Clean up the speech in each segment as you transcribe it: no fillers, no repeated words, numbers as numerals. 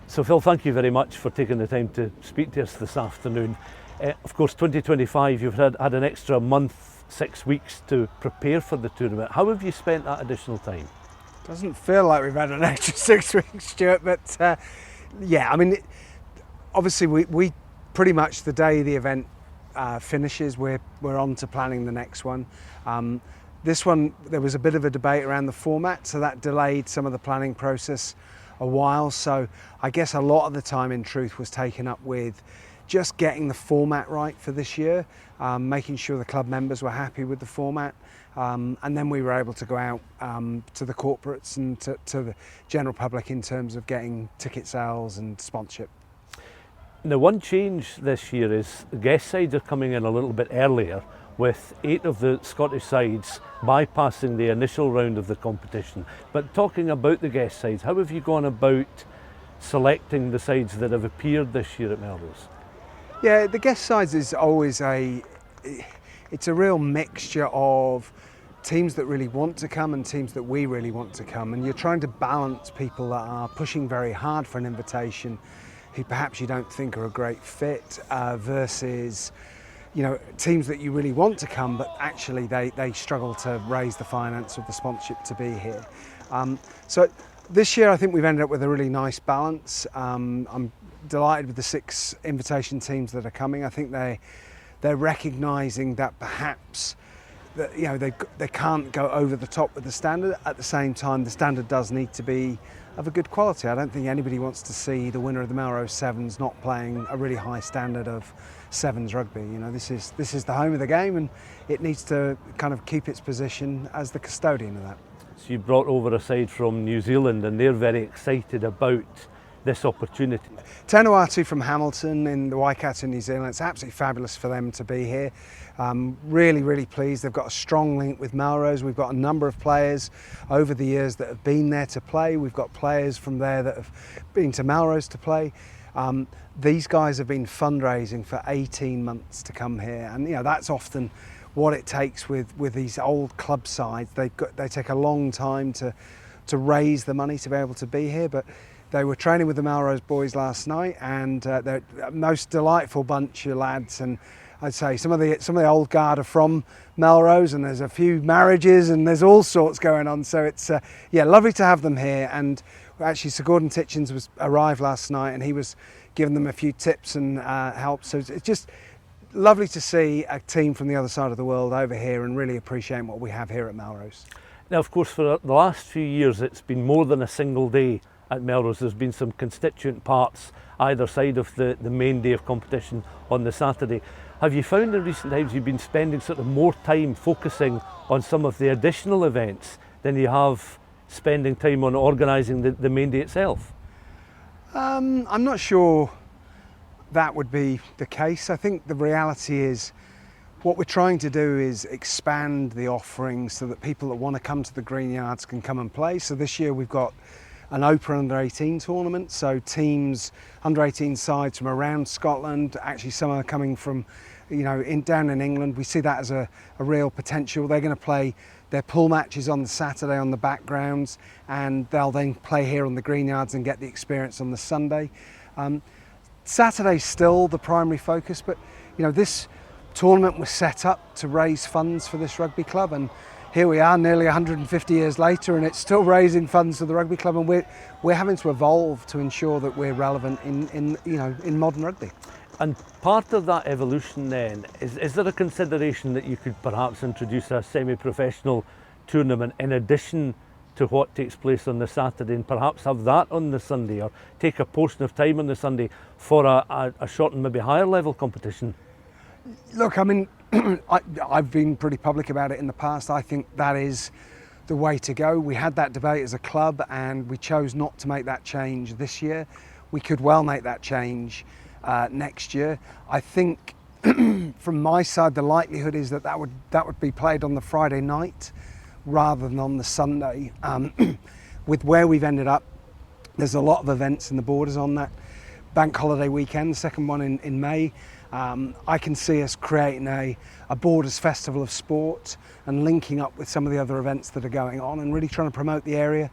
So Phil, thank you very much for taking the time to speak to us this afternoon. Of course, 2025, you've had an extra month, 6 weeks to prepare for the tournament. How have you spent that additional time? Doesn't feel like we've had an extra 6 weeks, Stuart, but yeah, I mean, obviously we pretty much the day the event finishes, we're on to planning the next one. This one, there was a bit of a debate around the format, so that delayed some of the planning process a while. So I guess a lot of the time in truth was taken up with just getting the format right for this year, making sure the club members were happy with the format, and then we were able to go out to the corporates and to the general public in terms of getting ticket sales and sponsorship. Now, one change this year is guest sides are coming in a little bit earlier, with 8 of the Scottish sides bypassing the initial round of the competition. But talking about the guest sides, how have you gone about selecting the sides that have appeared this year at Melrose? Yeah, the guest sides is always it's a real mixture of teams that really want to come and teams that we really want to come, and you're trying to balance people that are pushing very hard for an invitation who perhaps you don't think are a great fit versus teams that you really want to come, but actually they struggle to raise the finance or the sponsorship to be here. So this year I think we've ended up with a really nice balance. I'm delighted with the 6 invitation teams that are coming. I think they're recognising that perhaps that they can't go over the top with the standard. At the same time, the standard does need to be of a good quality. I don't think anybody wants to see the winner of the Melrose Sevens not playing a really high standard of Sevens rugby. This is the home of the game, and it needs to kind of keep its position as the custodian of that. So you brought over a side from New Zealand, and they're very excited about this opportunity. Tenuatu from Hamilton in the Waikato, New Zealand. It's absolutely fabulous for them to be here. Really, really pleased. They've got a strong link with Melrose. We've got a number of players over the years that have been there to play. We've got players from there that have been to Melrose to play. These guys have been fundraising for 18 months to come here, and that's often what it takes with these old club sides. They take a long time to raise the money to be able to be here, but they were training with the Melrose boys last night, and they're a most delightful bunch of lads. And I'd say some of the old guard are from Melrose, and there's a few marriages, and there's all sorts going on. So it's lovely to have them here. And actually, Sir Gordon Titchens arrived last night, and he was giving them a few tips and help. So it's just lovely to see a team from the other side of the world over here and really appreciate what we have here at Melrose. Now, of course, for the last few years, it's been more than a single day at Melrose. There's been some constituent parts either side of the main day of competition on the Saturday. Have you found in recent times you've been spending sort of more time focusing on some of the additional events than you have spending time on organising the main day itself? I'm not sure that would be the case. I think the reality is what we're trying to do is expand the offerings so that people that want to come to the Green Yards can come and play. So this year we've got an open under-18 tournament, so teams, under-18 sides from around Scotland, actually some are coming from, down in England. We see that as a real potential. They're going to play their pool matches on the Saturday on the backgrounds, and they'll then play here on the Green Yards and get the experience on the Sunday. Saturday's still the primary focus, but this tournament was set up to raise funds for this rugby club, and here we are nearly 150 years later, and it's still raising funds for the rugby club, and we're having to evolve to ensure that we're relevant in modern rugby. And part of that evolution then, is there a consideration that you could perhaps introduce a semi-professional tournament in addition to what takes place on the Saturday, and perhaps have that on the Sunday, or take a portion of time on the Sunday for a short and maybe higher level competition? Look, I mean, I've been pretty public about it in the past. I think that is the way to go. We had that debate as a club, and we chose not to make that change this year. We could well make that change next year. I think from my side, the likelihood is that would be played on the Friday night rather than on the Sunday. With where we've ended up, there's a lot of events in the Borders on that bank holiday weekend, the second one in May. I can see us creating a Borders Festival of Sport and linking up with some of the other events that are going on and really trying to promote the area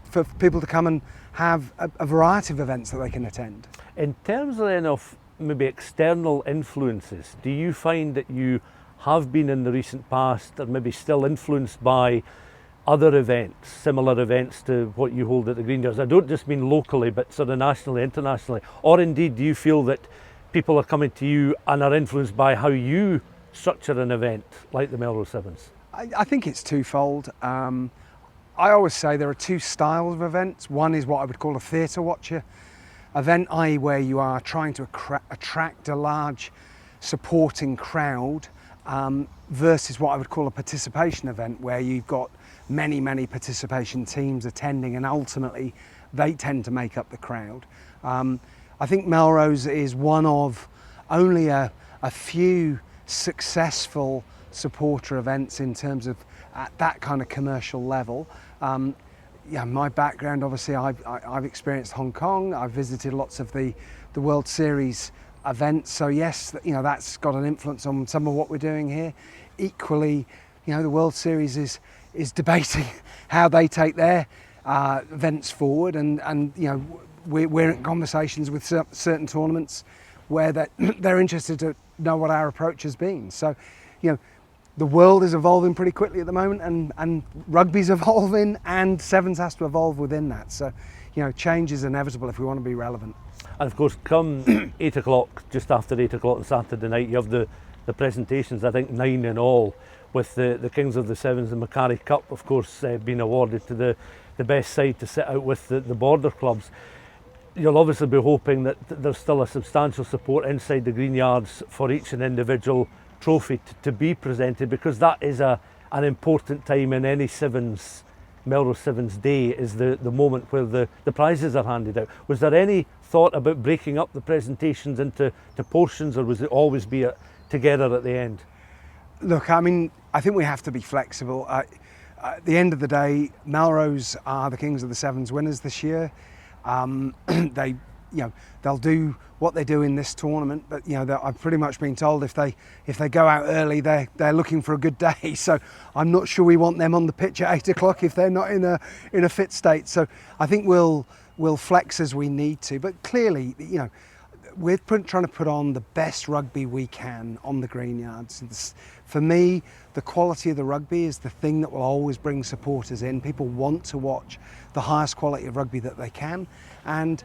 for people to come and have a variety of events that they can attend. In terms then of maybe external influences, do you find that you have been in the recent past or maybe still influenced by other events, similar events to what you hold at the Green Yards? I don't just mean locally, but sort of nationally, internationally. Or indeed, do you feel that people are coming to you and are influenced by how you structure an event like the Melrose Sevens? I think it's twofold. I always say there are two styles of events. One is what I would call a theatre watcher event, i.e. where you are trying to attract a large supporting crowd, versus what I would call a participation event, where you've got many participation teams attending, and ultimately they tend to make up the crowd. I think Melrose is one of only a few successful supporter events in terms of at that kind of commercial level. My background, obviously, I've experienced Hong Kong. I've visited lots of the World Series events, so yes, that's got an influence on some of what we're doing here. Equally, the World Series is debating how they take their events forward, and we're in conversations with certain tournaments where they're interested to know what our approach has been. So, the world is evolving pretty quickly at the moment, and rugby's evolving, and Sevens has to evolve within that. So, change is inevitable if we want to be relevant. And of course, come 8 o'clock, just after 8 o'clock on Saturday night, you have the presentations, I think 9 in all, with the Kings of the Sevens and Macquarie Cup, of course, being awarded to the best side to sit out with the border clubs. You'll obviously be hoping that there's still a substantial support inside the Green Yards for each and individual trophy to be presented, because that is an important time in any Melrose Sevens day, is the moment where the prizes are handed out. Was there any thought about breaking up the presentations into portions, or was it always be together at the end? Look, I think we have to be flexible. At the end of the day, Melrose are the Kings of the Sevens winners this year. They'll do what they do in this tournament, but I've pretty much been told if they go out early, they're looking for a good day. So I'm not sure we want them on the pitch at 8 o'clock if they're not in a fit state. So I think we'll flex as we need to, but clearly, we're trying to put on the best rugby we can on the Green Yards. For me, the quality of the rugby is the thing that will always bring supporters in. People want to watch the highest quality of rugby that they can, and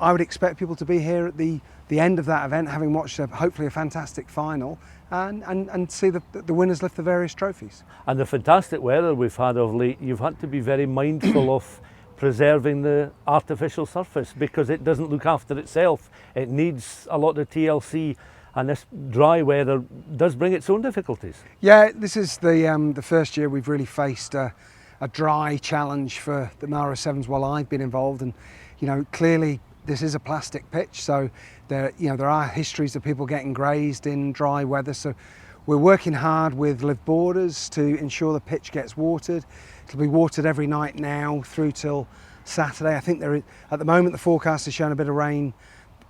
I would expect people to be here at the end of that event, having watched hopefully a fantastic final, and see the winners lift the various trophies. And the fantastic weather we've had of late, you've had to be very mindful of preserving the artificial surface, because it doesn't look after itself. It needs a lot of TLC, and this dry weather does bring its own difficulties. Yeah, this is the first year we've really faced a dry challenge for the Melrose Sevens while I've been involved, and clearly this is a plastic pitch, so there are histories of people getting grazed in dry weather. So we're working hard with Live Borders to ensure the pitch gets watered. It'll be watered every night now through till Saturday. I think at the moment the forecast is showing a bit of rain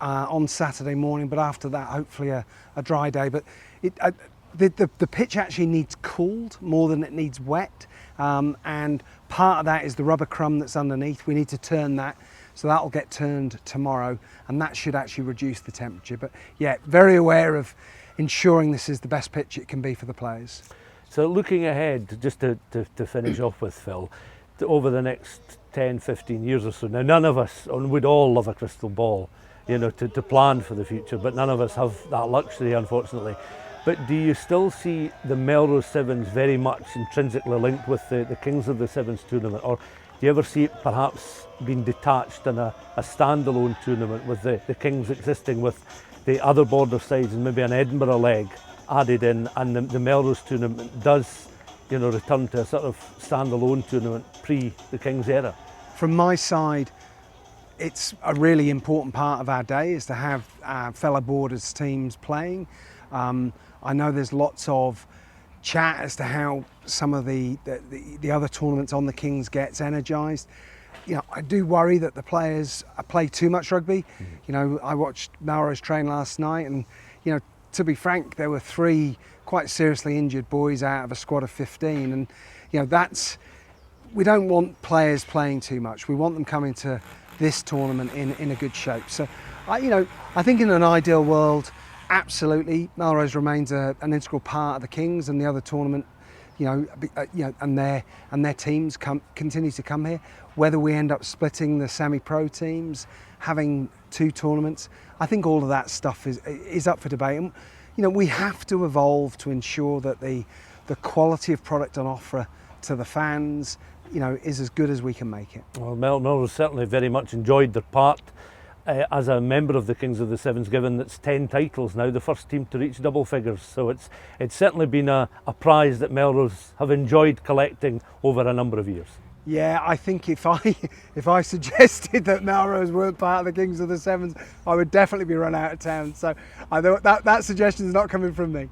on Saturday morning, but after that hopefully a dry day. But the pitch actually needs cooled more than it needs wet, and part of that is the rubber crumb that's underneath. We need to turn that, so that'll get turned tomorrow, and that should actually reduce the temperature. But yeah, very aware of ensuring this is the best pitch it can be for the players. So looking ahead, just to finish off with, Phil, over the next 10, 15 years or so, now none of us, and we'd all love a crystal ball, to plan for the future, but none of us have that luxury, unfortunately. But do you still see the Melrose Sevens very much intrinsically linked with the Kings of the Sevens tournament, or do you ever see it perhaps being detached in a standalone tournament, with the Kings existing with the other border sides and maybe an Edinburgh leg added in, and the Melrose tournament does return to a sort of standalone tournament pre the Kings era? From my side, it's a really important part of our day is to have our fellow borders teams playing. I know there's lots of chat as to how some of the other tournaments on the Kings gets energised. I do worry that the players play too much rugby. I watched Melrose train last night, and to be frank, there were 3 quite seriously injured boys out of a squad of 15, and that's we don't want players playing too much. We want them coming to this tournament in a good shape. So, I think in an ideal world, absolutely, Melrose remains an integral part of the Kings and the other tournament. And their teams continue to come here. Whether we end up splitting the semi-pro teams, having 2 tournaments, I think all of that stuff is up for debate. And, we have to evolve to ensure that the quality of product on offer to the fans, is as good as we can make it. Well, Melrose certainly very much enjoyed their part as a member of the Kings of the Sevens, given it's 10 titles now, the first team to reach double figures. So it's certainly been a prize that Melrose have enjoyed collecting over a number of years. Yeah, I think if I suggested that Melrose weren't part of the Kings of the Sevens, I would definitely be run out of town. So I know that suggestion is not coming from me.